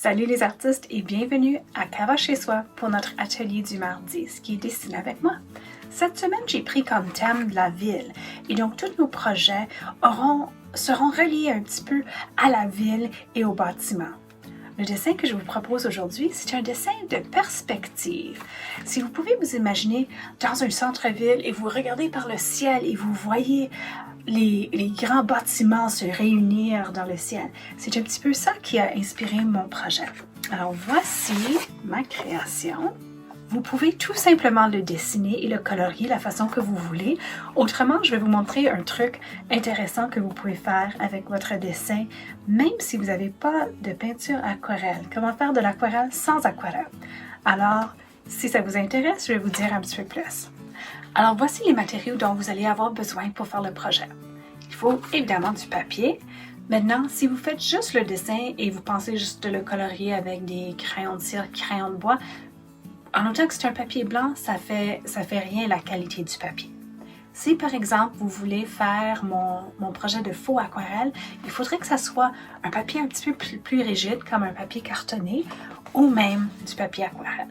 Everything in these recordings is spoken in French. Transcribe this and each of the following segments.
Salut les artistes et bienvenue à Cava chez soi pour notre atelier du mardi, ce qui est dessiné avec moi. Cette semaine, j'ai pris comme thème la ville et donc tous nos projets seront reliés un petit peu à la ville et aux bâtiments. Le dessin que je vous propose aujourd'hui, c'est un dessin de perspective. Si vous pouvez vous imaginer dans un centre-ville et vous regardez par le ciel et vous voyez les grands bâtiments se réunir dans le ciel, c'est un petit peu ça qui a inspiré mon projet. Alors voici ma création. Vous pouvez tout simplement le dessiner et le colorier la façon que vous voulez. Autrement, je vais vous montrer un truc intéressant que vous pouvez faire avec votre dessin, même si vous n'avez pas de peinture aquarelle. Comment faire de l'aquarelle sans aquarelle? Alors, si ça vous intéresse, je vais vous dire un petit peu plus. Alors, voici les matériaux dont vous allez avoir besoin pour faire le projet. Il faut évidemment du papier. Maintenant, si vous faites juste le dessin et vous pensez juste de le colorier avec des crayons de cire, crayons de bois, en autant que c'est un papier blanc, ça fait rien la qualité du papier. Si par exemple vous voulez faire mon projet de faux aquarelle, il faudrait que ça soit un papier un petit peu plus rigide comme un papier cartonné ou même du papier aquarelle.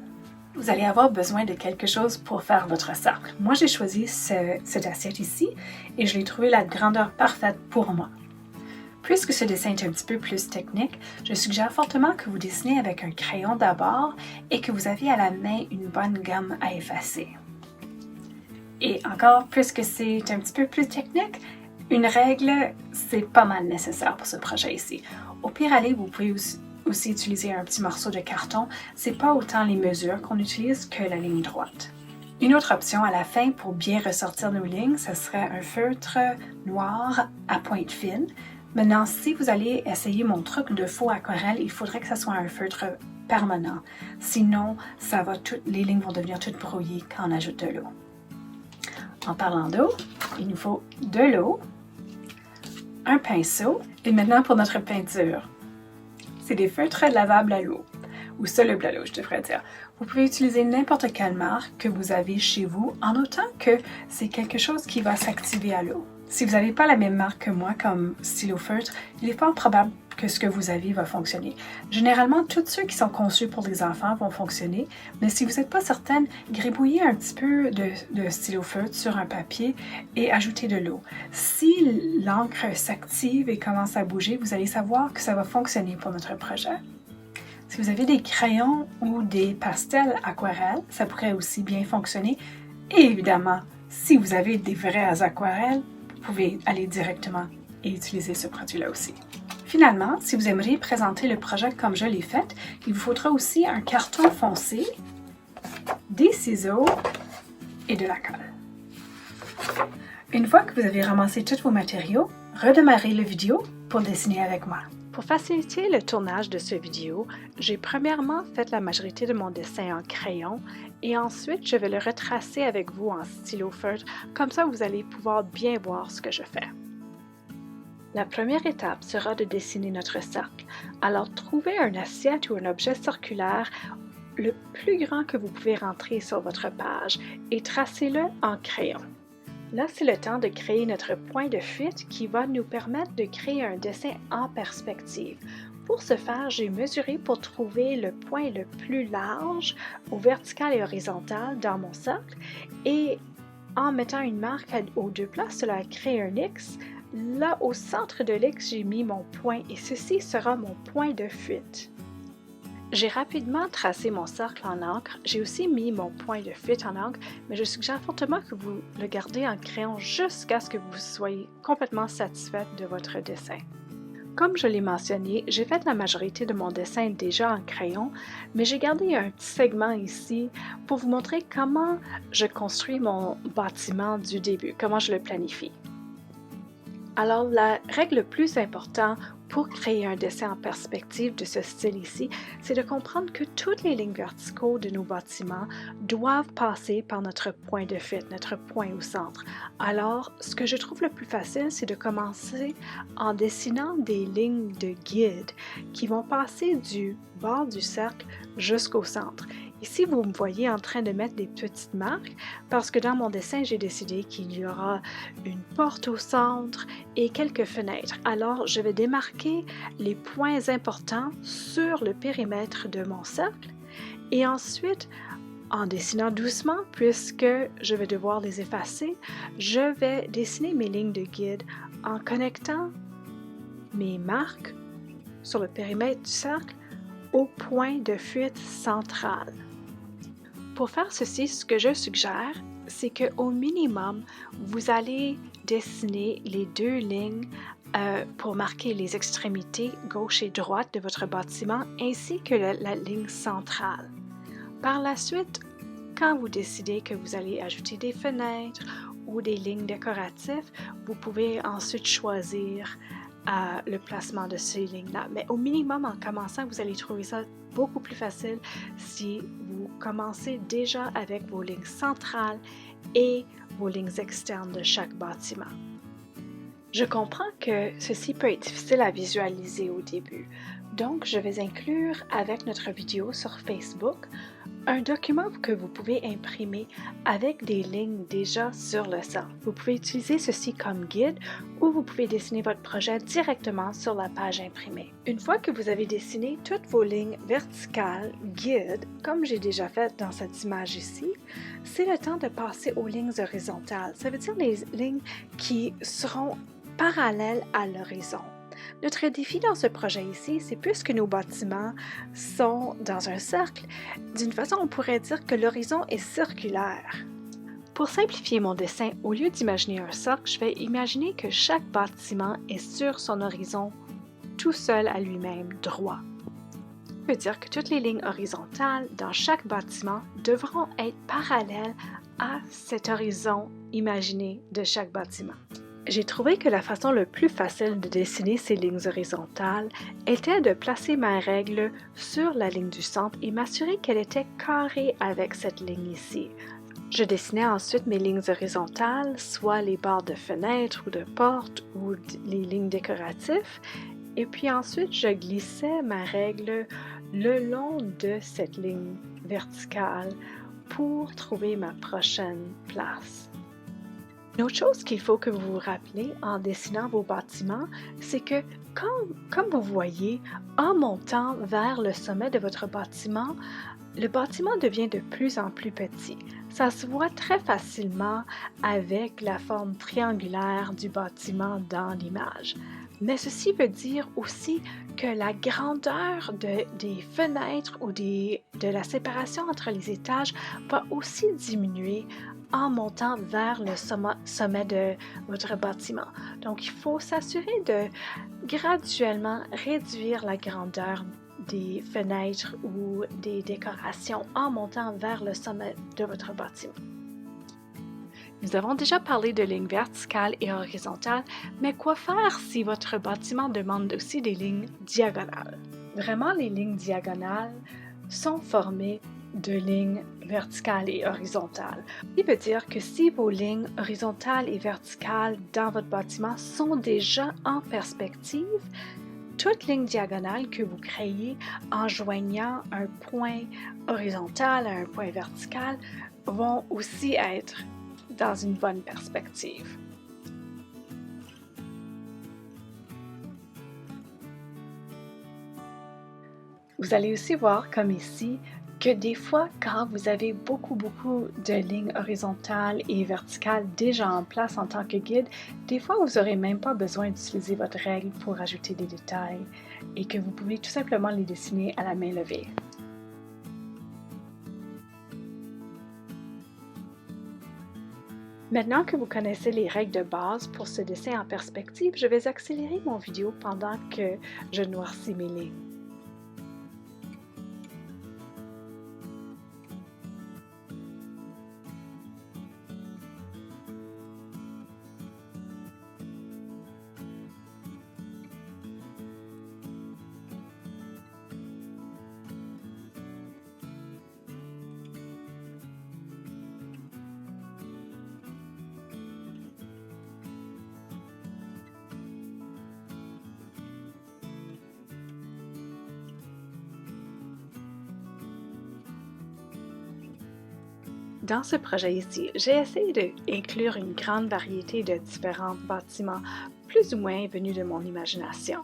Vous allez avoir besoin de quelque chose pour faire votre cercle. Moi j'ai choisi cette assiette ici et je l'ai trouvé la grandeur parfaite pour moi. Puisque ce dessin est un petit peu plus technique, je suggère fortement que vous dessinez avec un crayon d'abord et que vous aviez à la main une bonne gomme à effacer. Et encore, puisque c'est un petit peu plus technique, une règle, c'est pas mal nécessaire pour ce projet ici. Au pire aller, vous pouvez aussi utiliser un petit morceau de carton. C'est pas autant les mesures qu'on utilise que la ligne droite. Une autre option à la fin pour bien ressortir nos lignes, ce serait un feutre noir à pointe fine. Maintenant, si vous allez essayer mon truc de faux aquarelle, il faudrait que ce soit un feutre permanent. Sinon, les lignes vont devenir toutes brouillées quand on ajoute de l'eau. En parlant d'eau, il nous faut de l'eau, un pinceau et maintenant pour notre peinture. C'est des feutres lavables à l'eau, ou solubles à l'eau, je devrais dire. Vous pouvez utiliser n'importe quelle marque que vous avez chez vous, en autant que c'est quelque chose qui va s'activer à l'eau. Si vous n'avez pas la même marque que moi comme stylo feutre, il est fort probable que ce que vous avez va fonctionner. Généralement, tous ceux qui sont conçus pour les enfants vont fonctionner, mais si vous n'êtes pas certaine, gribouillez un petit peu de stylo feutre sur un papier et ajoutez de l'eau. Si l'encre s'active et commence à bouger, vous allez savoir que ça va fonctionner pour notre projet. Si vous avez des crayons ou des pastels aquarelles, ça pourrait aussi bien fonctionner. Et évidemment, si vous avez des vraies aquarelles, vous pouvez aller directement et utiliser ce produit-là aussi. Finalement, si vous aimeriez présenter le projet comme je l'ai fait, il vous faudra aussi un carton foncé, des ciseaux et de la colle. Une fois que vous avez ramassé tous vos matériaux, redémarrez la vidéo pour dessiner avec moi. Pour faciliter le tournage de cette vidéo, j'ai premièrement fait la majorité de mon dessin en crayon et ensuite je vais le retracer avec vous en stylo feutre, comme ça vous allez pouvoir bien voir ce que je fais. La première étape sera de dessiner notre cercle, alors trouvez une assiette ou un objet circulaire le plus grand que vous pouvez rentrer sur votre page et tracez-le en crayon. Là, c'est le temps de créer notre point de fuite qui va nous permettre de créer un dessin en perspective. Pour ce faire, j'ai mesuré pour trouver le point le plus large au vertical et horizontal dans mon cercle et en mettant une marque aux deux places, cela a créé un X. Là, au centre de l'X, j'ai mis mon point et ceci sera mon point de fuite. J'ai rapidement tracé mon cercle en encre. J'ai aussi mis mon point de fuite en encre, mais je suggère fortement que vous le gardez en crayon jusqu'à ce que vous soyez complètement satisfaite de votre dessin. Comme je l'ai mentionné, j'ai fait la majorité de mon dessin déjà en crayon, mais j'ai gardé un petit segment ici pour vous montrer comment je construis mon bâtiment du début, comment je le planifie. Alors, la règle plus importante pour créer un dessin en perspective de ce style ici, c'est de comprendre que toutes les lignes verticaux de nos bâtiments doivent passer par notre point de fuite, notre point au centre. Alors, ce que je trouve le plus facile, c'est de commencer en dessinant des lignes de guide qui vont passer du bord du cercle jusqu'au centre. Ici, vous me voyez en train de mettre des petites marques parce que dans mon dessin, j'ai décidé qu'il y aura une porte au centre et quelques fenêtres. Alors, je vais démarquer les points importants sur le périmètre de mon cercle et ensuite, en dessinant doucement, puisque je vais devoir les effacer, je vais dessiner mes lignes de guide en connectant mes marques sur le périmètre du cercle au point de fuite central. Pour faire ceci, ce que je suggère, c'est qu'au minimum, vous allez dessiner les deux lignes pour marquer les extrémités gauche et droite de votre bâtiment ainsi que la ligne centrale. Par la suite, quand vous décidez que vous allez ajouter des fenêtres ou des lignes décoratives, vous pouvez ensuite choisir le placement de ces lignes-là. Mais au minimum, en commençant, vous allez trouver ça beaucoup plus facile si vous commencez déjà avec vos lignes centrales et vos lignes externes de chaque bâtiment. Je comprends que ceci peut être difficile à visualiser au début, donc je vais inclure avec notre vidéo sur Facebook un document que vous pouvez imprimer avec des lignes déjà sur le centre. Vous pouvez utiliser ceci comme guide ou vous pouvez dessiner votre projet directement sur la page imprimée. Une fois que vous avez dessiné toutes vos lignes verticales guide, comme j'ai déjà fait dans cette image ici, c'est le temps de passer aux lignes horizontales. Ça veut dire les lignes qui seront parallèles à l'horizon. Notre défi dans ce projet ici, c'est puisque nos bâtiments sont dans un cercle, d'une façon on pourrait dire que l'horizon est circulaire. Pour simplifier mon dessin, au lieu d'imaginer un cercle, je vais imaginer que chaque bâtiment est sur son horizon tout seul à lui-même, droit. Ça veut dire que toutes les lignes horizontales dans chaque bâtiment devront être parallèles à cet horizon imaginé de chaque bâtiment. J'ai trouvé que la façon le plus facile de dessiner ces lignes horizontales était de placer ma règle sur la ligne du centre et m'assurer qu'elle était carrée avec cette ligne ici. Je dessinais ensuite mes lignes horizontales, soit les barres de fenêtres ou de portes ou les lignes décoratives, et puis ensuite je glissais ma règle le long de cette ligne verticale pour trouver ma prochaine place. Une autre chose qu'il faut que vous vous rappelez en dessinant vos bâtiments, c'est que comme vous voyez, en montant vers le sommet de votre bâtiment, le bâtiment devient de plus en plus petit. Ça se voit très facilement avec la forme triangulaire du bâtiment dans l'image. Mais ceci veut dire aussi que la grandeur des fenêtres ou de la séparation entre les étages va aussi diminuer en montant vers le sommet de votre bâtiment. Donc, il faut s'assurer de graduellement réduire la grandeur des fenêtres ou des décorations en montant vers le sommet de votre bâtiment. Nous avons déjà parlé de lignes verticales et horizontales, mais quoi faire si votre bâtiment demande aussi des lignes diagonales? Vraiment, les lignes diagonales sont formées de lignes verticales et horizontales. Ce qui veut dire que si vos lignes horizontales et verticales dans votre bâtiment sont déjà en perspective, toute ligne diagonale que vous créez en joignant un point horizontal à un point vertical vont aussi être dans une bonne perspective. Vous allez aussi voir, comme ici, que des fois, quand vous avez beaucoup de lignes horizontales et verticales déjà en place en tant que guide, des fois, vous n'aurez même pas besoin d'utiliser votre règle pour ajouter des détails et que vous pouvez tout simplement les dessiner à la main levée. Maintenant que vous connaissez les règles de base pour ce dessin en perspective, je vais accélérer mon vidéo pendant que je noircis mes lignes. Dans ce projet ici, j'ai essayé d'inclure une grande variété de différents bâtiments, plus ou moins venus de mon imagination.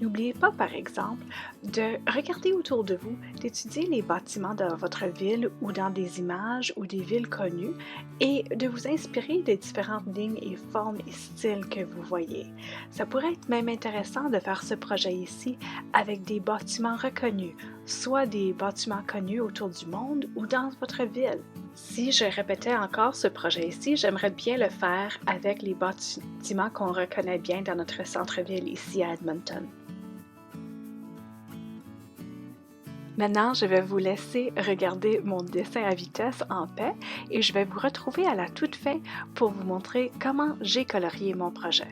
N'oubliez pas, par exemple, de regarder autour de vous, d'étudier les bâtiments dans votre ville ou dans des images ou des villes connues et de vous inspirer des différentes lignes et formes et styles que vous voyez. Ça pourrait être même intéressant de faire ce projet ici avec des bâtiments reconnus, soit des bâtiments connus autour du monde ou dans votre ville. Si je répétais encore ce projet ici, j'aimerais bien le faire avec les bâtiments qu'on reconnaît bien dans notre centre-ville ici à Edmonton. Maintenant, je vais vous laisser regarder mon dessin à vitesse en paix et je vais vous retrouver à la toute fin pour vous montrer comment j'ai colorié mon projet.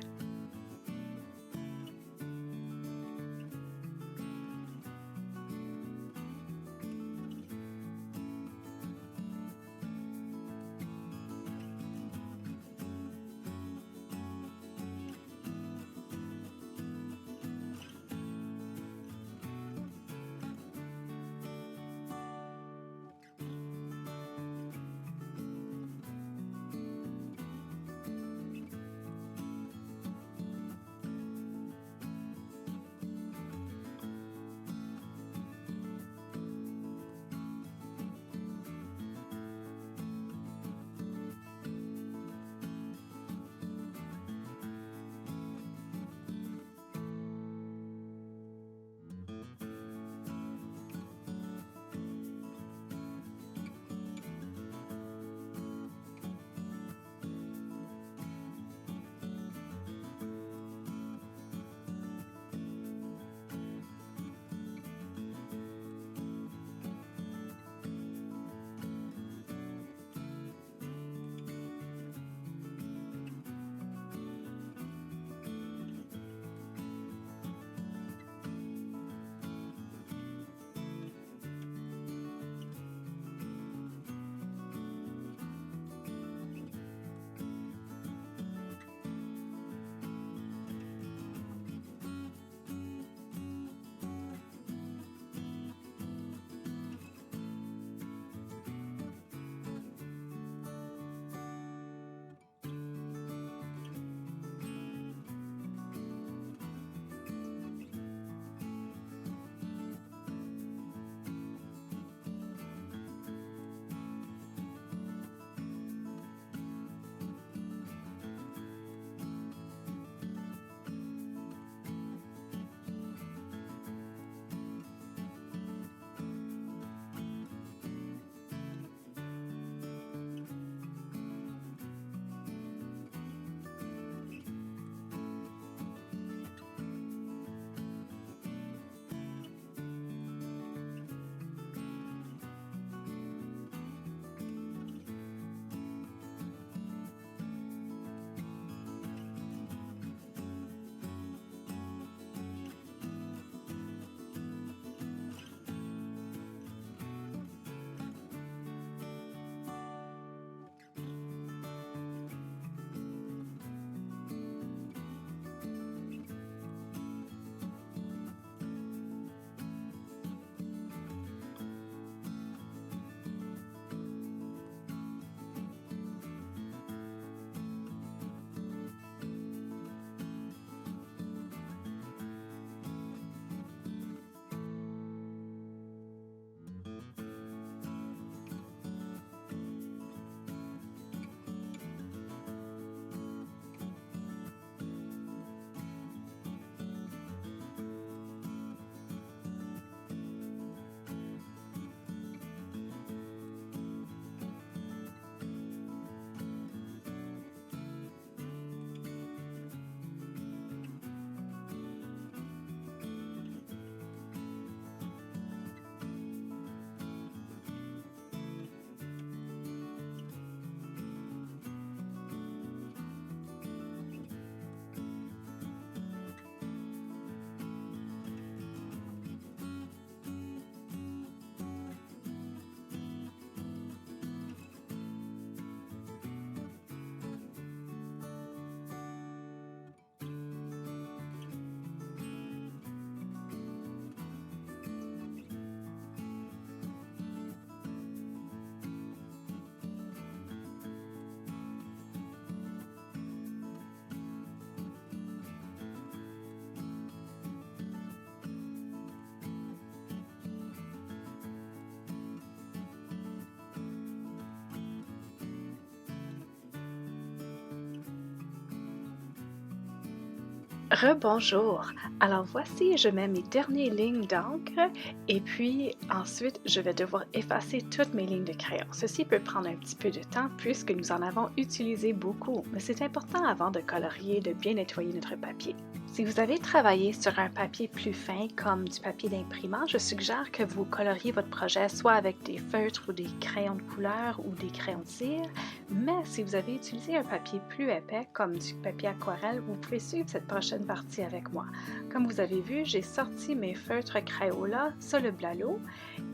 Rebonjour! Alors voici, je mets mes dernières lignes d'encre et puis ensuite je vais devoir effacer toutes mes lignes de crayon. Ceci peut prendre un petit peu de temps puisque nous en avons utilisé beaucoup, mais c'est important avant de colorier de bien nettoyer notre papier. Si vous avez travaillé sur un papier plus fin comme du papier d'imprimant, je suggère que vous coloriez votre projet soit avec des feutres ou des crayons de couleur ou des crayons de cire, mais si vous avez utilisé un papier plus épais comme du papier aquarelle, vous pouvez suivre cette prochaine partie avec moi. Comme vous avez vu, j'ai sorti mes feutres Crayola solubles à l'eau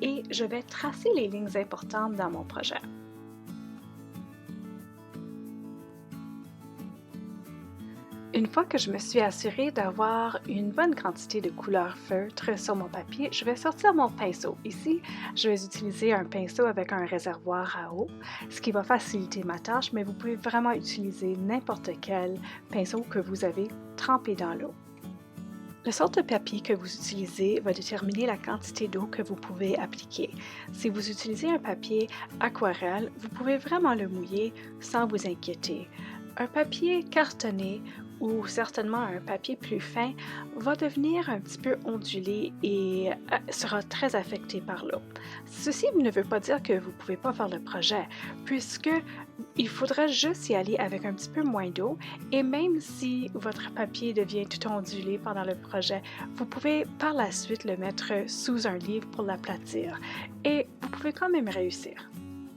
et je vais tracer les lignes importantes dans mon projet. Une fois que je me suis assurée d'avoir une bonne quantité de couleur feutre sur mon papier, je vais sortir mon pinceau. Ici, je vais utiliser un pinceau avec un réservoir à eau, ce qui va faciliter ma tâche, mais vous pouvez vraiment utiliser n'importe quel pinceau que vous avez trempé dans l'eau. La sorte de papier que vous utilisez va déterminer la quantité d'eau que vous pouvez appliquer. Si vous utilisez un papier aquarelle, vous pouvez vraiment le mouiller sans vous inquiéter. Un papier cartonné ou certainement un papier plus fin va devenir un petit peu ondulé et sera très affecté par l'eau. Ceci ne veut pas dire que vous ne pouvez pas faire le projet, puisque il faudra juste y aller avec un petit peu moins d'eau et même si votre papier devient tout ondulé pendant le projet, vous pouvez par la suite le mettre sous un livre pour l'aplatir et vous pouvez quand même réussir.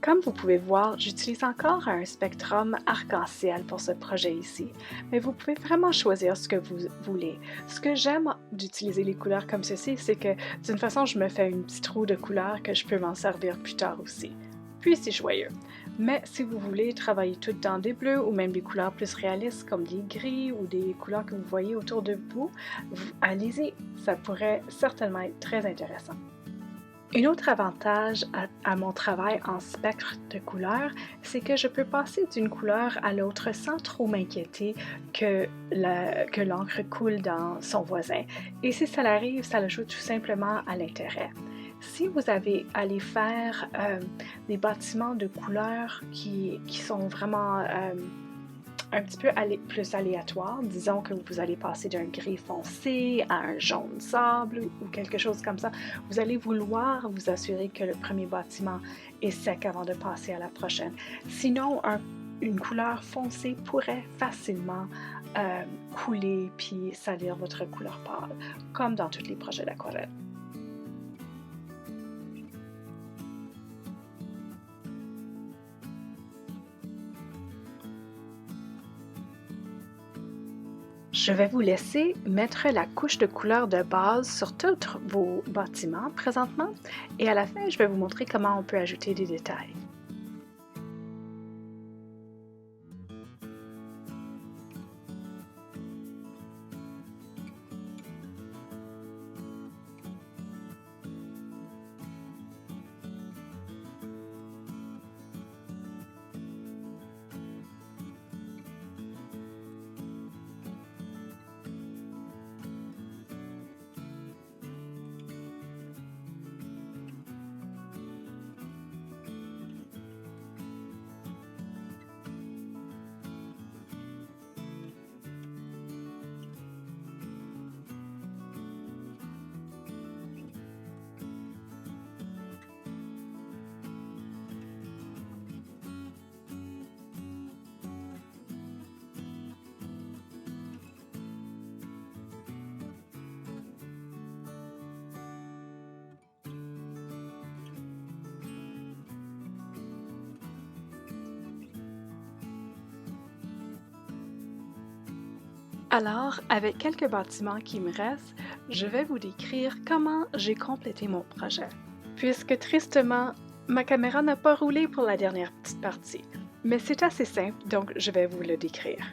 Comme vous pouvez voir, j'utilise encore un spectrum arc-en-ciel pour ce projet ici, mais vous pouvez vraiment choisir ce que vous voulez. Ce que j'aime d'utiliser les couleurs comme ceci, c'est que d'une façon, je me fais une petite roue de couleurs que je peux m'en servir plus tard aussi. Puis c'est joyeux. Mais si vous voulez travailler tout dans des bleus ou même des couleurs plus réalistes comme des gris ou des couleurs que vous voyez autour de vous, allez-y, ça pourrait certainement être très intéressant. Un autre avantage à mon travail en spectre de couleurs, c'est que je peux passer d'une couleur à l'autre sans trop m'inquiéter que l'encre coule dans son voisin. Et si ça arrive, ça ajoute tout simplement à l'intérêt. Si vous avez à aller faire des bâtiments de couleurs qui sont vraiment un petit peu plus aléatoire. Disons que vous allez passer d'un gris foncé à un jaune sable ou quelque chose comme ça. Vous allez vouloir vous assurer que le premier bâtiment est sec avant de passer à la prochaine. Sinon, une couleur foncée pourrait facilement couler puis salir votre couleur pâle, comme dans tous les projets d'aquarelle. Je vais vous laisser mettre la couche de couleur de base sur tous vos bâtiments présentement et à la fin, je vais vous montrer comment on peut ajouter des détails. Alors, avec quelques bâtiments qui me restent, je vais vous décrire comment j'ai complété mon projet. Puisque tristement, ma caméra n'a pas roulé pour la dernière petite partie. Mais c'est assez simple, donc je vais vous le décrire.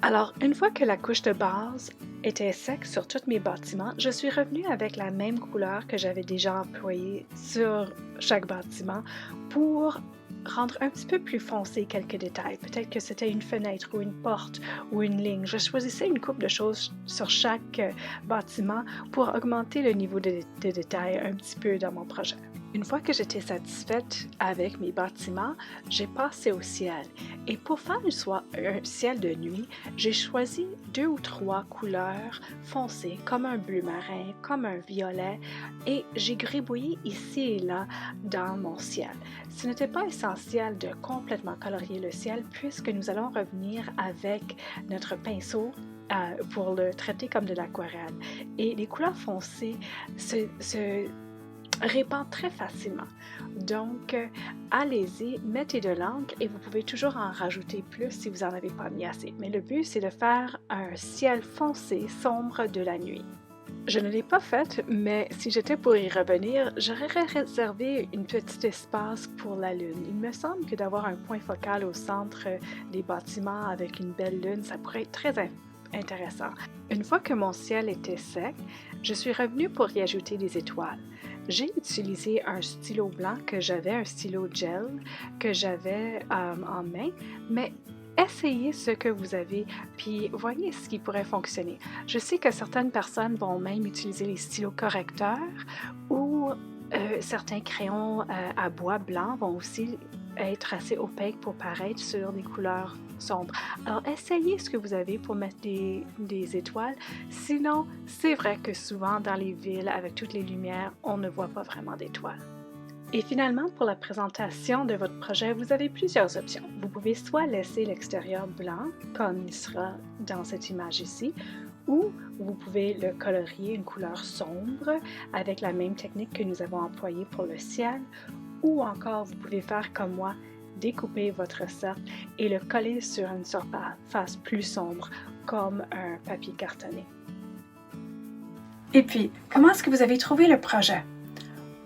Alors, une fois que la couche de base était sec sur tous mes bâtiments, je suis revenue avec la même couleur que j'avais déjà employée sur chaque bâtiment pour rendre un petit peu plus foncé quelques détails. Peut-être que c'était une fenêtre ou une porte ou une ligne. Je choisissais une couple de choses sur chaque bâtiment pour augmenter le niveau de détail un petit peu dans mon projet. Une fois que j'étais satisfaite avec mes bâtiments, j'ai passé au ciel. Et pour faire un ciel de nuit, j'ai choisi 2 ou 3 couleurs foncées, comme un bleu marin, comme un violet, et j'ai gribouillé ici et là dans mon ciel. Ce n'était pas essentiel de complètement colorier le ciel puisque nous allons revenir avec notre pinceau pour le traiter comme de l'aquarelle. Et les couleurs foncées se répand très facilement. Donc, allez-y, mettez de l'encre et vous pouvez toujours en rajouter plus si vous n'en avez pas mis assez. Mais le but, c'est de faire un ciel foncé, sombre de la nuit. Je ne l'ai pas faite, mais si j'étais pour y revenir, j'aurais réservé une petite espace pour la lune. Il me semble que d'avoir un point focal au centre des bâtiments avec une belle lune, ça pourrait être très intéressant. Une fois que mon ciel était sec, je suis revenue pour y ajouter des étoiles. J'ai utilisé un stylo blanc que j'avais, un stylo gel que j'avais en main, mais essayez ce que vous avez, puis voyez ce qui pourrait fonctionner. Je sais que certaines personnes vont même utiliser les stylos correcteurs ou certains crayons à bois blanc vont aussi être assez opaques pour paraître sur des couleurs sombres. Alors, essayez ce que vous avez pour mettre des étoiles. Sinon, c'est vrai que souvent dans les villes, avec toutes les lumières, on ne voit pas vraiment d'étoiles. Et finalement, pour la présentation de votre projet, vous avez plusieurs options. Vous pouvez soit laisser l'extérieur blanc, comme il sera dans cette image ici, ou vous pouvez le colorier une couleur sombre avec la même technique que nous avons employée pour le ciel, ou encore vous pouvez faire comme moi, découper votre cercle et le coller sur une surface plus sombre, comme un papier cartonné. Et puis, comment est-ce que vous avez trouvé le projet?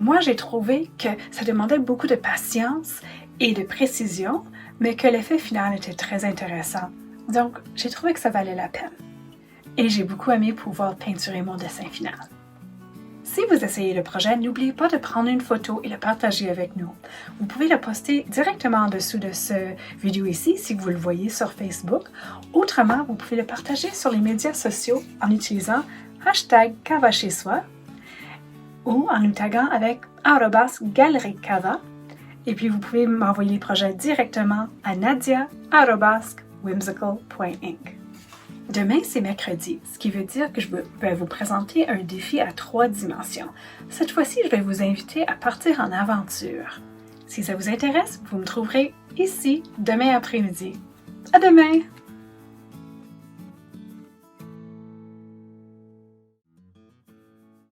Moi, j'ai trouvé que ça demandait beaucoup de patience et de précision, mais que l'effet final était très intéressant. Donc, j'ai trouvé que ça valait la peine. Et j'ai beaucoup aimé pouvoir peinturer mon dessin final. Si vous essayez le projet, n'oubliez pas de prendre une photo et le partager avec nous. Vous pouvez le poster directement en dessous de cette vidéo ici, si vous le voyez sur Facebook. Autrement, vous pouvez le partager sur les médias sociaux en utilisant #CavaChezSoi ou en nous taguant avec @GalérieCava. Et puis, vous pouvez m'envoyer les projets directement à nadia@whimsical.inc. Demain, c'est mercredi, ce qui veut dire que je vais vous présenter un défi à 3 dimensions. Cette fois-ci, je vais vous inviter à partir en aventure. Si ça vous intéresse, vous me trouverez ici demain après-midi. À demain!